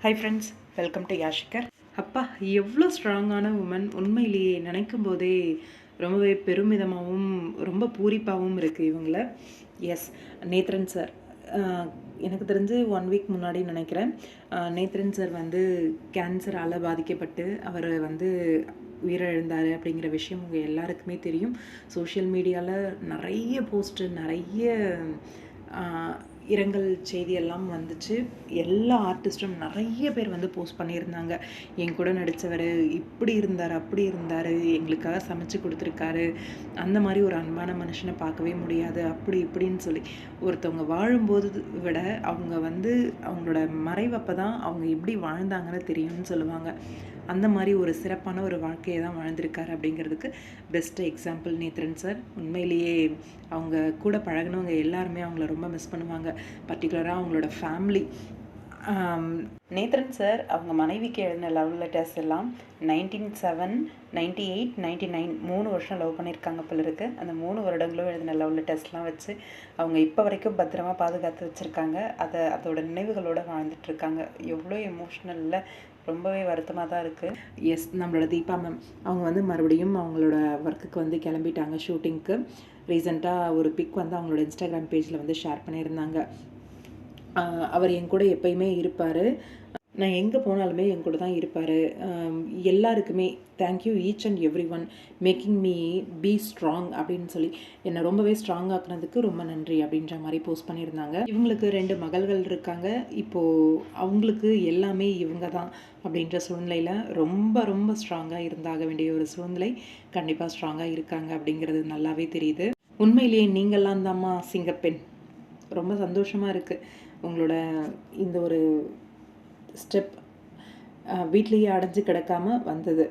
Hi friends, welcome to யாஷிகர். அப்பா, எவ்வளோ ஸ்ட்ராங்கான உமன்! உண்மையிலேயே நினைக்கும் போதே ரொம்பவே பெருமிதமாகவும் ரொம்ப பூரிப்பாகவும் இருக்குது இவங்கள. Yes, Nethran sir. எனக்கு தெரிஞ்சு 1 வீக் முன்னாடி நினைக்கிறேன், நேத்ரன் சார் வந்து கேன்சரால் பாதிக்கப்பட்டு அவர் வந்து உயிரிழந்தார் அப்படிங்கிற விஷயம் உங்கள் எல்லாருக்குமே தெரியும். சோஷியல் மீடியாவில் நிறைய போஸ்ட்டு, நிறைய இரங்கல் செய்தியெல்லாம் வந்துச்சு. எல்லா ஆர்டிஸ்ட்டும் நிறைய பேர் வந்து போஸ்ட் பண்ணியிருந்தாங்க. என் கூட நடித்தவர் இப்படி இருந்தார், அப்படி இருந்தார், எங்களுக்காக சமைச்சு கொடுத்துருக்காரு, அந்த மாதிரி ஒரு அன்பான மனுஷனை பார்க்கவே முடியாது, அப்படி இப்படின்னு சொல்லி. ஒருத்தவங்க வாழும்போது விட அவங்க வந்து அவங்களோட மறைவப்போ தான் அவங்க எப்படி வாழ்ந்தாங்கன்னு தெரியும்னு சொல்லுவாங்க. அந்த மாதிரி ஒரு சிறப்பான ஒரு வாழ்க்கையை தான் வாழ்ந்திருக்காரு அப்படிங்கிறதுக்கு பெஸ்ட்டு எக்ஸாம்பிள் நேத்ரன் சார். உண்மையிலேயே அவங்க கூட பழகினவங்க எல்லாருமே அவங்கள ரொம்ப மிஸ் பண்ணுவாங்க. பர்டிகுலராக அவங்களோட ஃபேமிலி. நேத்ரன் சார் அவங்க மனைவிக்கு எழுதின லவ் லெட்டர்ஸ் எல்லாம் 1907, 98, 99 3 வருஷம் லவ் பண்ணியிருக்காங்க போல இருக்கு. அந்த 3 வருடங்களும் எழுதின லவ் லெட்டர்ஸ்லாம் வச்சு அவங்க இப்போ வரைக்கும் பத்திரமா பாதுகாத்து வச்சுருக்காங்க. அதோட நினைவுகளோடு வாழ்ந்துட்டுருக்காங்க. எவ்வளோ எமோஷ்னலில் ரொம்பவே வருத்தமாக தான் இருக்குது. எஸ், நம்மளோட தீபா மேம் அவங்க வந்து மறுபடியும் அவங்களோட ஒர்க்குக்கு வந்து கிளம்பிட்டாங்க ஷூட்டிங்க்கு. ரீசெண்டாக ஒரு பிக் வந்து அவங்களோட இன்ஸ்டாகிராம் பேஜில் வந்து ஷேர் பண்ணியிருந்தாங்க. அவர் என் கூட எப்பயுமே இருப்பார், நான் எங்கே போனாலுமே என் கூட தான் இருப்பார், எல்லாருக்குமே thank you each and every one making me be strong அப்படின்னு சொல்லி என்னை ரொம்பவே ஸ்ட்ராங் ஆக்குனதுக்கு ரொம்ப நன்றி அப்படின்ற மாதிரி போஸ்ட் பண்ணியிருந்தாங்க. இவங்களுக்கு 2 மகள்கள் இருக்காங்க. இப்போது அவங்களுக்கு எல்லாமே இவங்க தான் அப்படின்ற சூழ்நிலையில் ரொம்ப ரொம்ப ஸ்ட்ராங்காக இருந்தாக வேண்டிய ஒரு சூழ்நிலை. கண்டிப்பாக ஸ்ட்ராங்காக இருக்காங்க அப்படிங்கிறது நல்லாவே தெரியுது. உண்மையிலேயே நீங்கள்லாம் தாம்மா சிங்கப்பெண். ரொம்ப சந்தோஷமாக இருக்குது உங்களோட இந்த ஒரு ஸ்டெப் வீட்லேயே அடைஞ்சு கிடக்காமல் வந்தது.